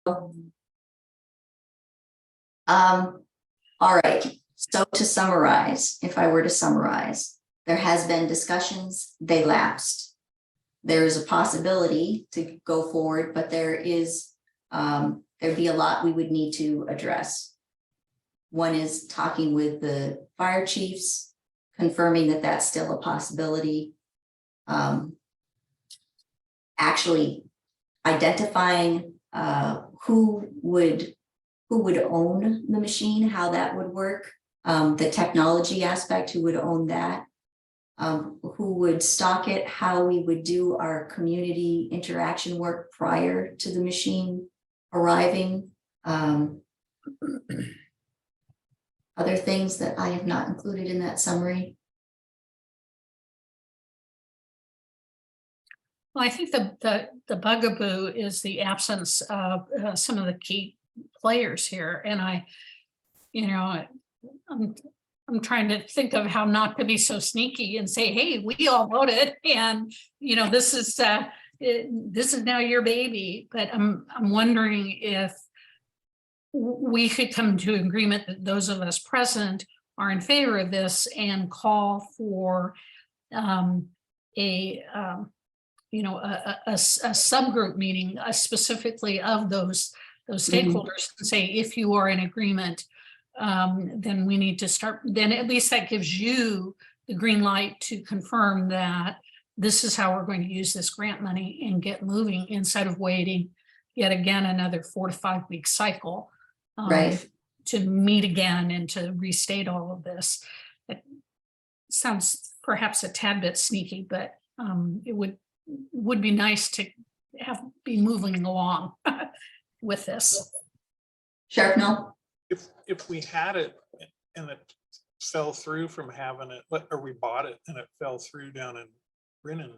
All right, so to summarize, if I were to summarize, there has been discussions, they lapsed. There is a possibility to go forward, but there'd be a lot we would need to address. One is talking with the fire chiefs, confirming that that's still a possibility. Actually identifying who would own the machine, how that would work, the technology aspect, who would own that, who would stock it, how we would do our community interaction work prior to the machine arriving. Other things that I have not included in that summary. Well, I think the bugaboo is the absence of some of the key players here, and I'm trying to think of how not to be so sneaky and say, hey, we all voted, and this is now your baby. But I'm wondering if we could come to agreement that those of us present are in favor of this and call for a subgroup meeting specifically of those stakeholders, and say, if you are in agreement, then we need to start. Then at least that gives you the green light to confirm that this is how we're going to use this grant money and get moving, instead of waiting yet again another 4 to 5 week cycle. Right. To meet again and to restate all of this. It sounds perhaps a tad bit sneaky, but it would be nice to be moving along with this. Sharpnell? If we had it and it fell through from having it, or we bought it and it fell through down in Brennan,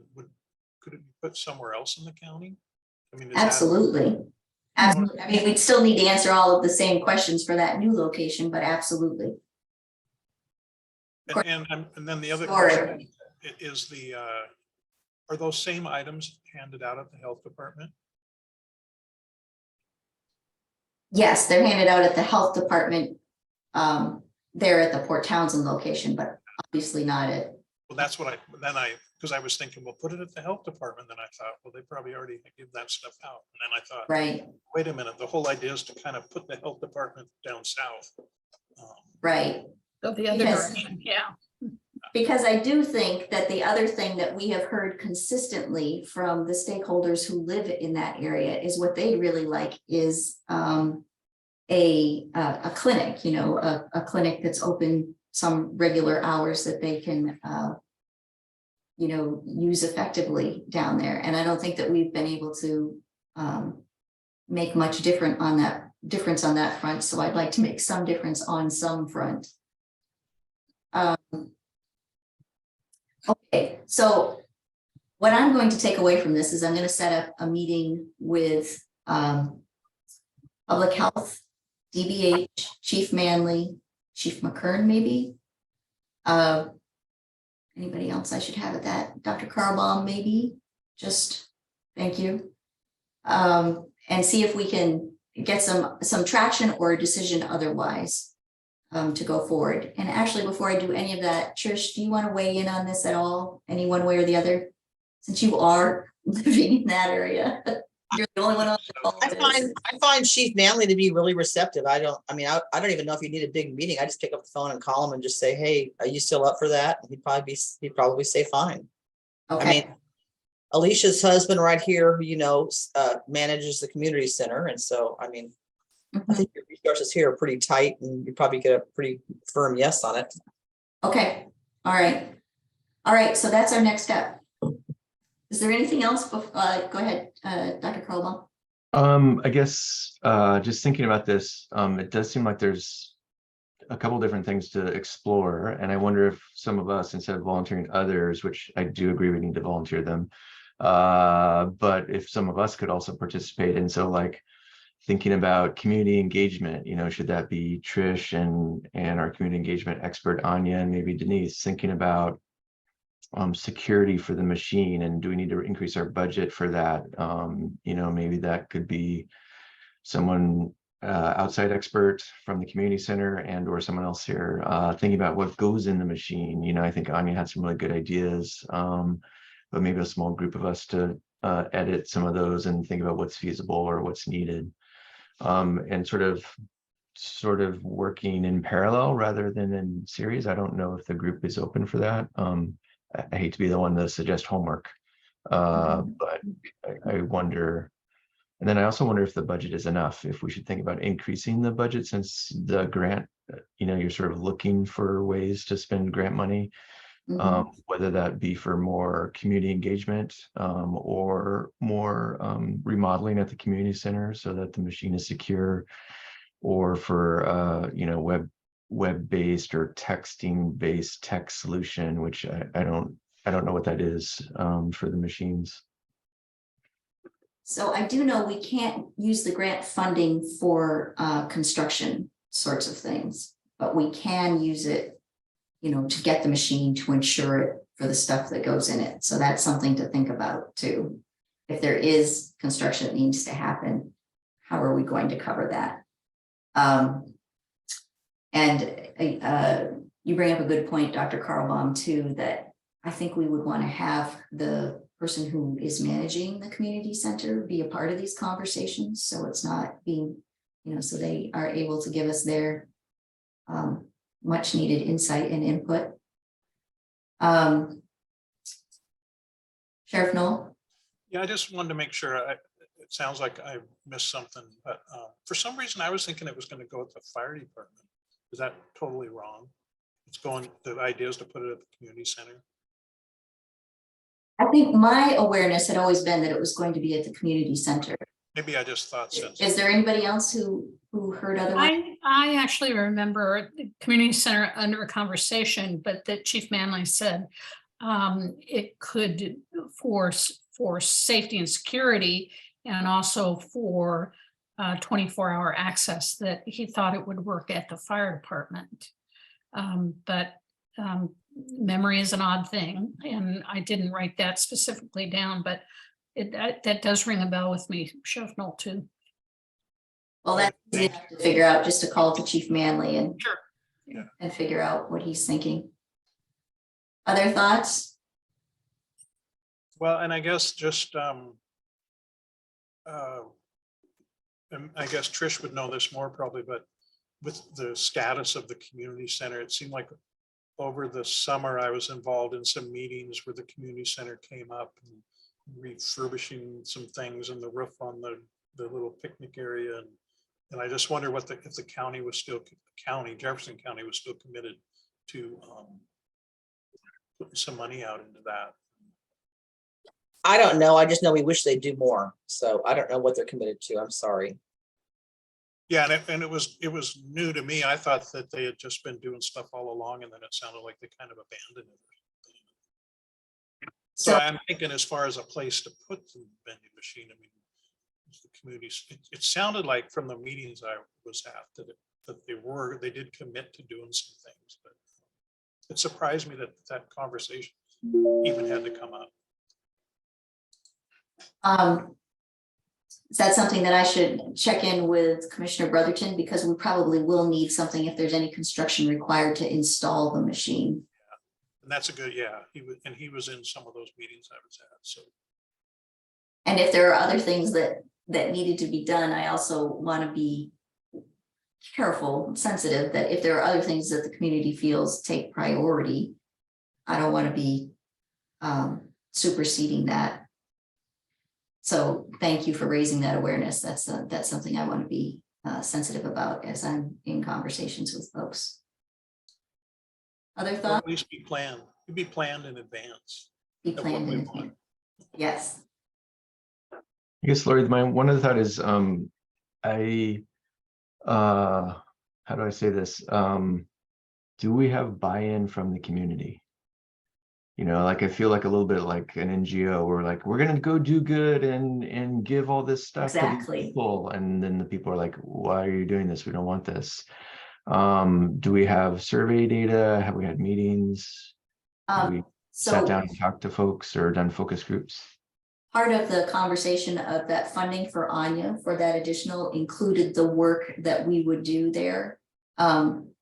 could it be put somewhere else in the county? I mean, Absolutely. Absolutely. I mean, we'd still need to answer all of the same questions for that new location, but absolutely. And then the other question is are those same items handed out at the health department? Yes, they're handed out at the health department. They're at the Port Townsend location, but obviously not at. Well, that's what because I was thinking, well, put it at the health department. Then I thought, well, they probably already give that stuff out. And then I thought, right. Wait a minute. The whole idea is to kind of put the health department down south. Right. Go the other direction, yeah. Because I do think that the other thing that we have heard consistently from the stakeholders who live in that area is what they'd really like is a clinic, a clinic that's open some regular hours that they can use effectively down there. And I don't think that we've been able to make much difference on that front. So I'd like to make some difference on some front. Okay, so what I'm going to take away from this is I'm going to set up a meeting with Public Health, DBH, Chief Manley, Chief McKern, maybe. Anybody else I should have at that? Dr. Carlbaum, maybe. Just thank you. And see if we can get some traction or a decision otherwise. To go forward. And actually, before I do any of that, Trish, do you want to weigh in on this at all? Any one way or the other? Since you are living in that area, you're the only one on the call. I find Chief Manley to be really receptive. I don't even know if you need a big meeting. I just pick up the phone and call him and just say, hey, are you still up for that? And he'd probably say fine. Okay. I mean, Alicia's husband right here, manages the community center. And so, I mean, I think your resources here are pretty tight and you probably get a pretty firm yes on it. Okay. All right. So that's our next step. Is there anything else? Go ahead, Dr. Carlbaum. I guess just thinking about this, it does seem like there's a couple different things to explore. And I wonder if some of us, instead of volunteering others, which I do agree we need to volunteer them, but if some of us could also participate. And so like, thinking about community engagement, should that be Trish and our community engagement expert, Anya, and maybe Denise, thinking about security for the machine, and do we need to increase our budget for that? Maybe that could be someone outside expert from the community center and or someone else here thinking about what goes in the machine. You know, I think Anya had some really good ideas, but maybe a small group of us to edit some of those and think about what's feasible or what's needed, and sort of working in parallel rather than in series. I don't know if the group is open for that. I hate to be the one to suggest homework, but I wonder. And then I also wonder if the budget is enough, if we should think about increasing the budget since the grant, you know, you're sort of looking for ways to spend grant money, whether that be for more community engagement or more remodeling at the community center so that the machine is secure, or for, you know, web-based or texting-based tech solution, which I don't know what that is for the machines. So I do know we can't use the grant funding for construction sorts of things, but we can use it, you know, to get the machine, to insure it for the stuff that goes in it. So that's something to think about too. If there is construction that needs to happen, how are we going to cover that? You bring up a good point, Dr. Carlbaum, too, that I think we would want to have the person who is managing the community center be a part of these conversations. So it's not being, you know, so they are able to give us their much needed insight and input. Sheriff Knoll? Yeah, I just wanted to make sure. It sounds like I missed something, but for some reason I was thinking it was going to go at the fire department. Is that totally wrong? It's going, the idea is to put it at the community center. I think my awareness had always been that it was going to be at the community center. Maybe I just thought so. Is there anybody else who heard otherwise? I actually remember the community center under a conversation, but that Chief Manley said it could for safety and security, and also for 24-hour access, that he thought it would work at the fire department. But memory is an odd thing, and I didn't write that specifically down, but that does ring a bell with me, Sheriff Knoll, too. Well, that's easy enough to figure out, just to call to Chief Manley and, Sure. and figure out what he's thinking. Other thoughts? Well, and I guess just, and I guess Trish would know this more probably, but with the status of the community center, it seemed like over the summer I was involved in some meetings where the community center came up and refurbishing some things in the roof on the little picnic area. And I just wonder what if the county was still, Jefferson County was still committed to putting some money out into that. I don't know. I just know we wish they'd do more. So I don't know what they're committed to. I'm sorry. Yeah, and it was new to me. I thought that they had just been doing stuff all along, and then it sounded like they kind of abandoned it. So I'm thinking, as far as a place to put the vending machine, I mean, the communities. It sounded like from the meetings I was at that they did commit to doing some things, but it surprised me that conversation even had to come up. Is that something that I should check in with Commissioner Brotherton, because we probably will need something if there's any construction required to install the machine. Yeah. And that's a good, yeah, he was in some of those meetings I was at, so. And if there are other things that needed to be done, I also want to be careful, sensitive, that if there are other things that the community feels take priority, I don't want to be superseding that. So thank you for raising that awareness. That's something I want to be sensitive about as I'm in conversations with folks. Other Or thoughts? at least be planned in advance. Be planned in advance. Yes. I guess, Lori, one other thought is, how do I say this? Do we have buy-in from the community? You know, like I feel like a little bit like an NGO. We're like, we're gonna go do good and give all this stuff to Exactly. these people, and then the people are like, why are you doing this? We don't want this. Do we have survey data? Have we had meetings? Have we sat down and talked to folks or done focus groups? part of the conversation of that funding for Anya for that additional included the work that we would do there.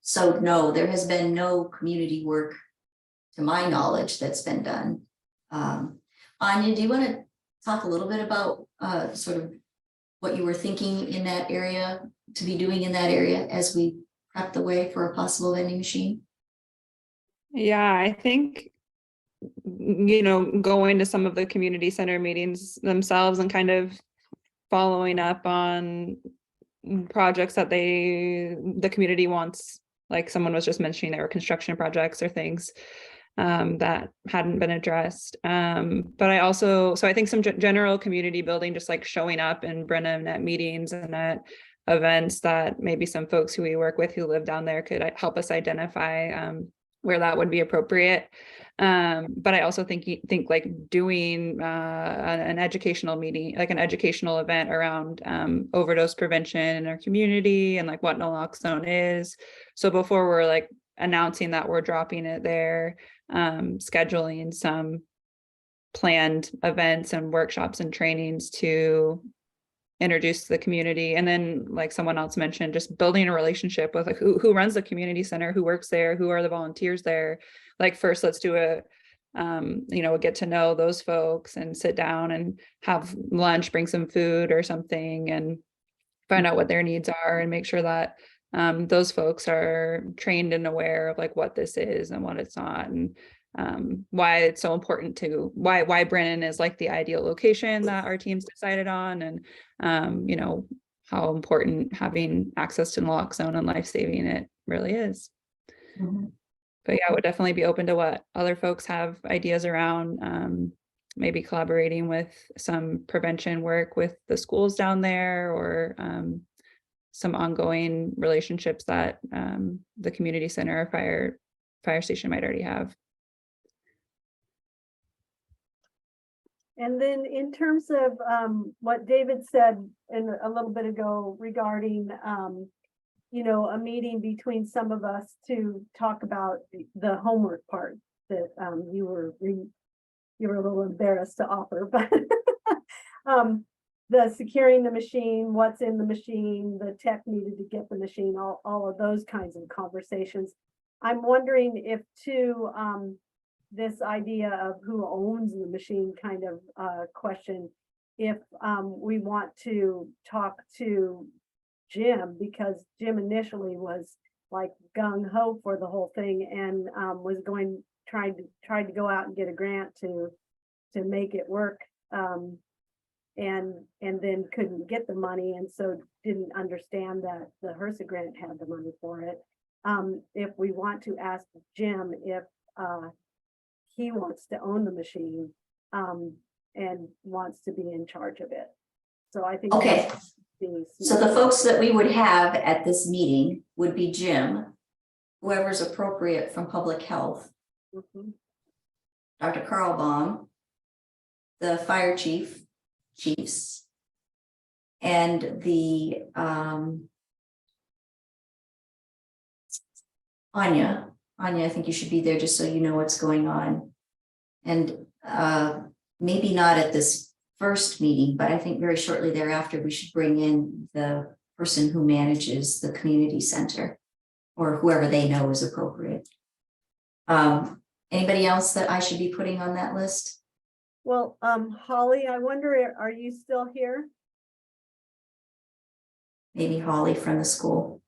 So no, there has been no community work to my knowledge that's been done. Anya, do you want to talk a little bit about sort of what you were thinking in that area, to be doing in that area as we prep the way for a possible vending machine? Yeah, I think, you know, going to some of the community center meetings themselves and kind of following up on projects that the community wants, like someone was just mentioning, there were construction projects or things that hadn't been addressed. But I also, so I think some general community building, just like showing up in Brenham at meetings and at events that maybe some folks who we work with who live down there could help us identify where that would be appropriate. But I also think like doing an educational meeting, like an educational event around overdose prevention in our community and like what naloxone is. So before we're like announcing that we're dropping it there, scheduling some planned events and workshops and trainings to introduce the community. And then like someone else mentioned, just building a relationship with like who runs the community center, who works there, who are the volunteers there. Like first, let's do a get to know those folks and sit down and have lunch, bring some food or something and find out what their needs are and make sure that those folks are trained and aware of like what this is and what it's not, and why it's so important to why Brennan is like the ideal location that our teams decided on, and how important having access to naloxone and life-saving it really is. Mm-hmm. But yeah, I would definitely be open to what other folks have ideas around, maybe collaborating with some prevention work with the schools down there, or some ongoing relationships that the community center or fire station might already have. And then in terms of what David said a little bit ago regarding, a meeting between some of us to talk about the homework part that you were a little embarrassed to offer, but the securing the machine, what's in the machine, the tech needed to get the machine, all of those kinds of conversations. I'm wondering if too, this idea of who owns the machine kind of question, if we want to talk to Jim, because Jim initially was like gung-ho for the whole thing and was tried to go out and get a grant to make it work, and then couldn't get the money, and so didn't understand that the HRSA grant had the money for it. If we want to ask Jim if he wants to own the machine and wants to be in charge of it. So I think. Okay. So the folks that we would have at this meeting would be Jim, whoever's appropriate from public health, Dr. Carlbaum, the fire chiefs, and the Anya, I think you should be there just so you know what's going on. And maybe not at this first meeting, but I think very shortly thereafter, we should bring in the person who manages the community center or whoever they know is appropriate. Anybody else that I should be putting on that list? Well, Holly, I wonder, are you still here? Maybe Holly from the school.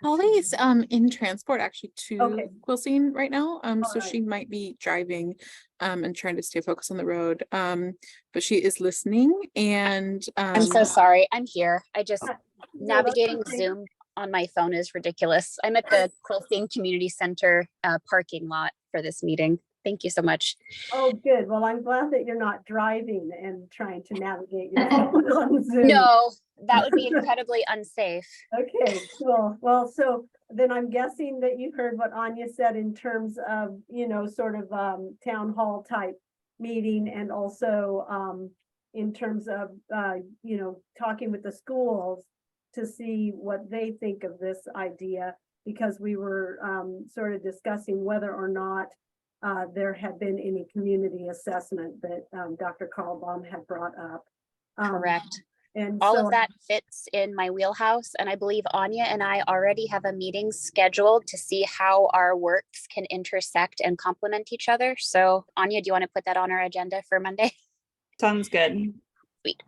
Holly's in transport actually to Okay. Quilcene right now. So right. she might be driving and trying to stay focused on the road. But she is listening, and I'm so sorry. I'm here. I just No, navigating that's okay. Zoom on my phone is ridiculous. I'm at the Quilcene Community Center parking lot for this meeting. Thank you so much. Oh, good. Well, I'm glad that you're not driving and trying to navigate your phone on Zoom. No, that would be incredibly unsafe. Okay, cool. Well, so then I'm guessing that you heard what Anya said in terms of, sort of town hall type meeting, and also in terms of, talking with the schools to see what they think of this idea, because we were sort of discussing whether or not there had been any community assessment that Dr. Carlbaum had brought up. Correct. And All so, of that fits in my wheelhouse. And I believe Anya and I already have a meeting scheduled to see how our works can intersect and complement each other. So Anya, do you want to put that on our agenda for Monday? Sounds good. Sweet.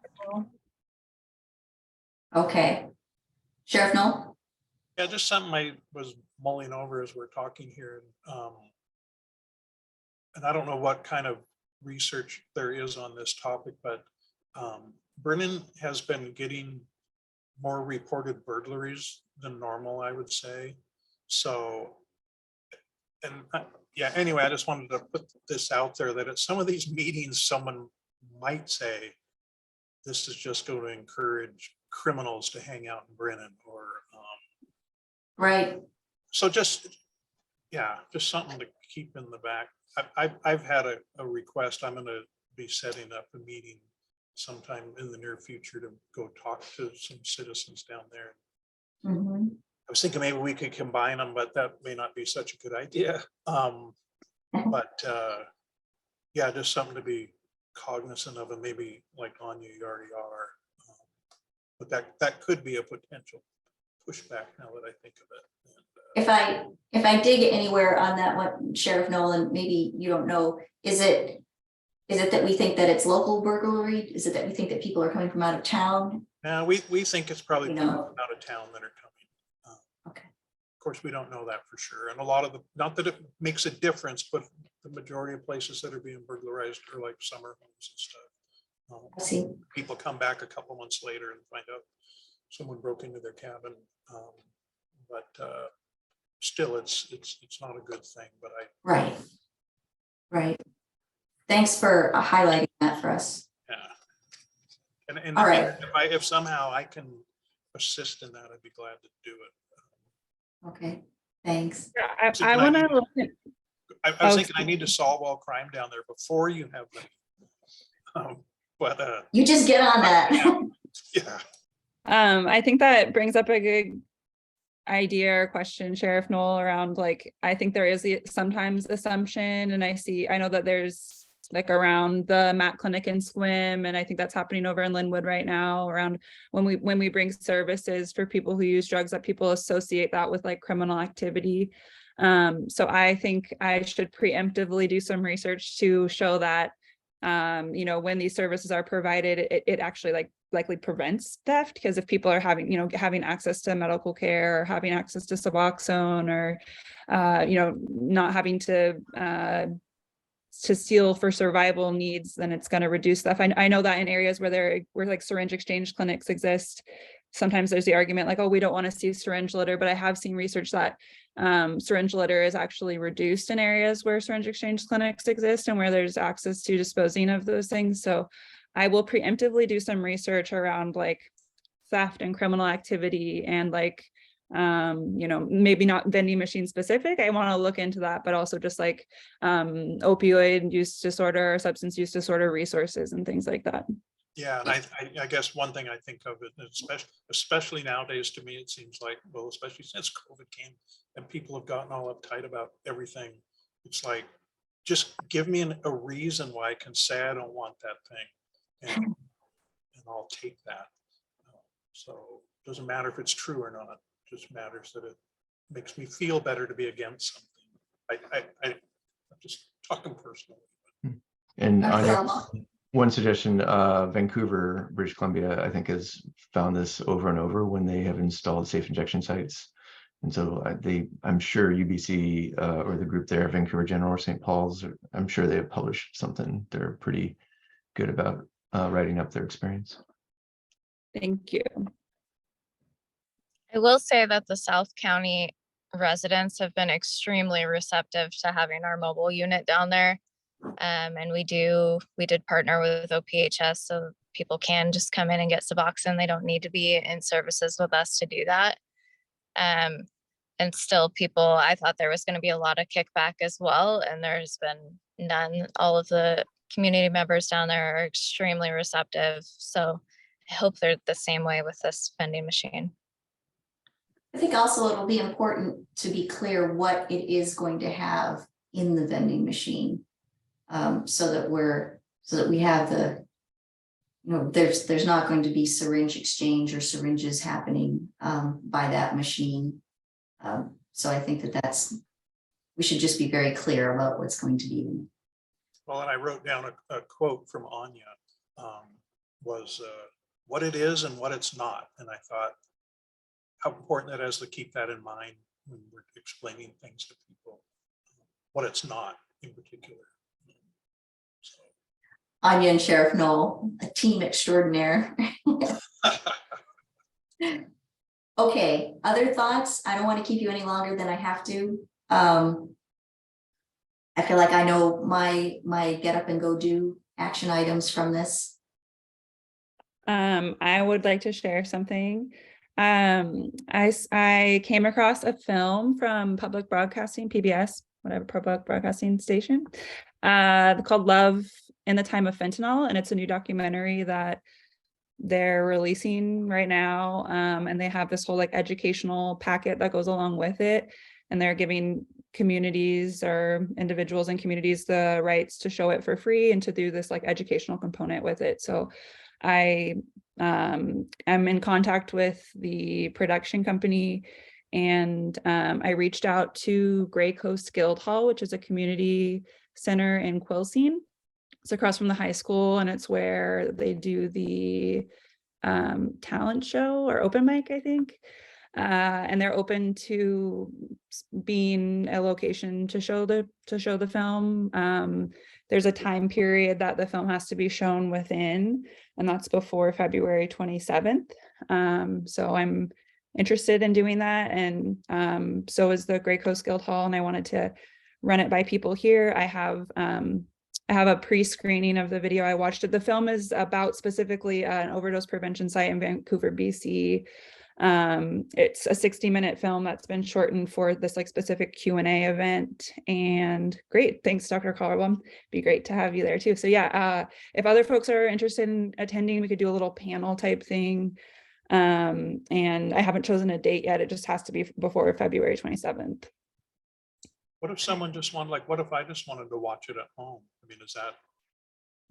Okay. Sheriff Knoll? Yeah, just something I was mulling over as we're talking here. And I don't know what kind of research there is on this topic, but Brennan has been getting more reported burglaries than normal, I would say. So, and yeah, anyway, I just wanted to put this out there that at some of these meetings, someone might say, this is just going to encourage criminals to hang out in Brennan, or Right. so just, yeah, just something to keep in the back. I've had a request. I'm going to be setting up a meeting sometime in the near future to go talk to some citizens down there. Mhm. I was thinking maybe we could combine them, but that may not be such a good idea. But yeah, just something to be cognizant of, and maybe like Anya, you already are. But that could be a potential pushback now that I think of it. And, If I dig anywhere on that one, Sheriff Nolan, maybe you don't know, is it that we think that it's local burglary? Is it that we think that people are coming from out of town? now we think it's probably You people know. from out of town that are coming. Okay. Of course, we don't know that for sure. And a lot of the, not that it makes a difference, but the majority of places that are being burglarized are like summer homes and stuff. I see. People come back a couple months later and find out someone broke into their cabin. But still, it's not a good thing, but Right. Right. Thanks for highlighting that for us. yeah. And All right. if somehow I can assist in that, I'd be glad to do it. Okay, thanks. Yeah, So I can I want to do- look at, I was Oh, thinking I need to solve all crime down there before you have them. But You just get on that. yeah, I think that brings up a good idea or question, Sheriff Knoll, around like, I think there is sometimes assumption, and I know that there's like around the MAT clinic in Swim, and I think that's happening over in Linwood right now, around when we bring services for people who use drugs, that people associate that with like criminal activity. So I think I should preemptively do some research to show that when these services are provided, it actually likely prevents theft, because if people are having access to medical care, or having access to Suboxone, or not having to steal for survival needs, then it's going to reduce theft. I know that in areas where like syringe exchange clinics exist, sometimes there's the argument like, oh, we don't want to see syringe litter, but I have seen research that syringe litter is actually reduced in areas where syringe exchange clinics exist and where there's access to disposing of those things. So I will preemptively do some research around like theft and criminal activity, and like maybe not vending machine specific. I want to look into that, but also just like opioid use disorder, substance use disorder resources and things like that. yeah. And I guess one thing I think of it, especially nowadays, to me, it seems like, well, especially since COVID came and people have gotten all uptight about everything. It's like, just give me a reason why I can say I don't want that thing, and I'll take that. So it doesn't matter if it's true or not. It just matters that it makes me feel better to be against something. I'm just talking personally. And Dr. Anya, Carlbaum? one suggestion, Vancouver, British Columbia, I think has found this over and over when they have installed safe injection sites. And so I'm sure UBC or the group there, Vancouver General or St. Paul's, I'm sure they have published something. They're pretty good about writing up their experience. Thank you. I will say that the South County residents have been extremely receptive to having our mobile unit down there. And we did partner with OPHS, so people can just come in and get Suboxone. They don't need to be in services with us to do that. And still I thought there was going to be a lot of kickback as well, and there's been none. All of the community members down there are extremely receptive. So I hope they're the same way with this vending machine. I think also it'll be important to be clear what it is going to have in the vending machine. So that we have the, there's not going to be syringe exchange or syringes happening by that machine. So I think we should just be very clear about what's going to be in. Well, and I wrote down a quote from Anya, was what it is and what it's not. And I thought how important it is to keep that in mind when we're explaining things to people, what it's not in particular. So. Anya and Sheriff Knoll, a team extraordinaire. Okay, other thoughts? I don't want to keep you any longer than I have to. I feel like I know my get up and go do action items from this. I would like to share something. I came across a film from public broadcasting, PBS, whatever, public broadcasting station, called Love in the Time of Fentanyl. And it's a new documentary that they're releasing right now. And they have this whole like educational packet that goes along with it. And they're giving communities or individuals in communities the rights to show it for free and to do this like educational component with it. So I am in contact with the production company, and I reached out to Gray Coast Guildhall, which is a community center in Quilcene. It's across from the high school, and it's where they do the talent show or open mic, I think. And they're open to being a location to show the film. There's a time period that the film has to be shown within, and that's before February 27th. So I'm interested in doing that, and so is the Gray Coast Guildhall, and I wanted to run it by people here. I have a pre-screening of the video. I watched it. The film is about specifically an overdose prevention site in Vancouver, BC. It's a 60-minute film that's been shortened for this like specific Q&A event. And great, thanks, Dr. Carlbaum. Be great to have you there too. So yeah, if other folks are interested in attending, we could do a little panel type thing. And I haven't chosen a date yet. It just has to be before February 27th. What if someone just wanted, like, what if I just wanted to watch it at home? I mean, is that?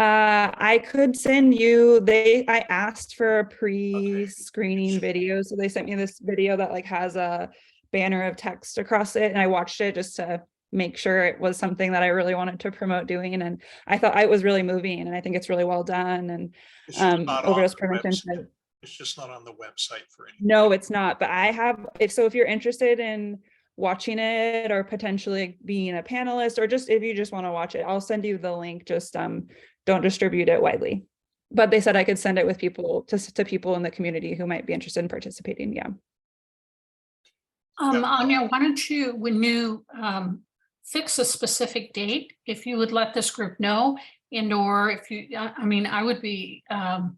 I could send you, I asked for a pre-screening video. So they sent me this video that like has a banner of text across it. And I watched it just to make sure it was something that I really wanted to promote doing. And I thought it was really moving, and I think it's really well done. And overdose prevention. It's just not on the website for any. No, it's not. But I have, if you're interested in watching it or potentially being a panelist, or just if you just want to watch it, I'll send you the link. Just don't distribute it widely. But they said I could send it with people to people in the community who might be interested in participating. Yeah. Anya, why don't you, when you fix a specific date, if you would let this group know, and or if you, I mean, I would be, I'm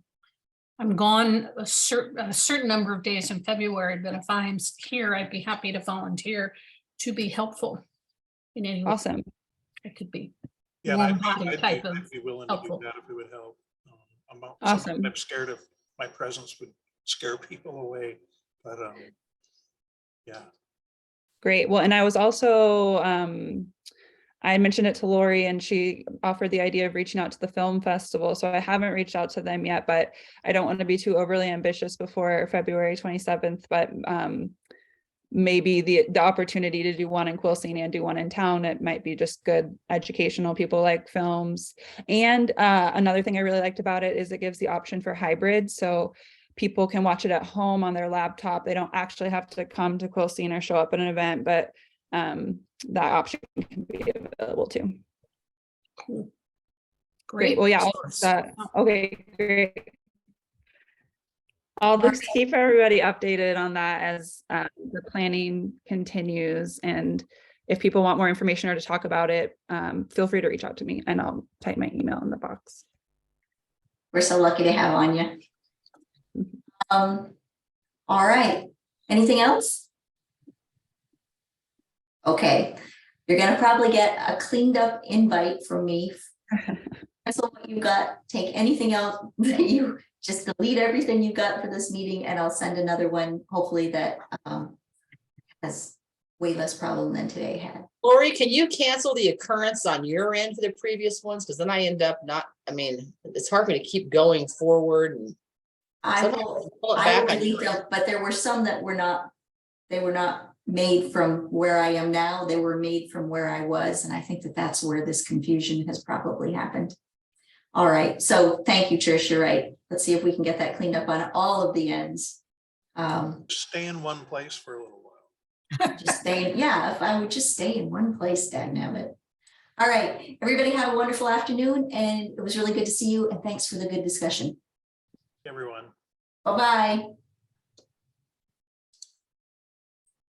gone a certain number of days in February, but if I'm here, I'd be happy to volunteer to be helpful in any way. Awesome. It could be. Yeah, warm I'd body type of be willing helpful. to do that if it would help. Awesome. I'm scared of my presence would scare people away, but yeah. Great. Well, and I was also, I mentioned it to Lori, and she offered the idea of reaching out to the film festival. So I haven't reached out to them yet, but I don't want to be too overly ambitious before February 27th, but maybe the opportunity to do one in Quilcene and do one in town, it might be just good educational. People like films. And another thing I really liked about it is it gives the option for hybrid. So people can watch it at home on their laptop. They don't actually have to come to Quilcene or show up at an event, but that option can be available too. Cool. Great. Well, yeah. Okay, great. I'll just keep everybody updated on that as the planning continues. And if people want more information or to talk about it, feel free to reach out to me, and I'll type my email in the box. We're so lucky to have Anya. All right. Anything else? Okay. You're going to probably get a cleaned up invite from me. So what you got, take anything out that you just delete everything you got for this meeting, and I'll send another one, hopefully that has way less problem than today had. Lori, can you cancel the occurrence on your end for the previous ones? Because then I end up not, I mean, it's hard for me to keep going forward and. I sometimes will, pull it I back will on delete your end. them, but there were some that were not, they were not made from where I am now. They were made from where I was. And I think that that's where this confusion has probably happened. All right. So thank you, Trish. You're right. Let's see if we can get that cleaned up on all of the ends. Stay in one place for a little while. Just stay, yeah, if I would just stay in one place, dagnabbit. All right, everybody have a wonderful afternoon, and it was really good to see you, and thanks for the good discussion. Everyone. Bye-bye.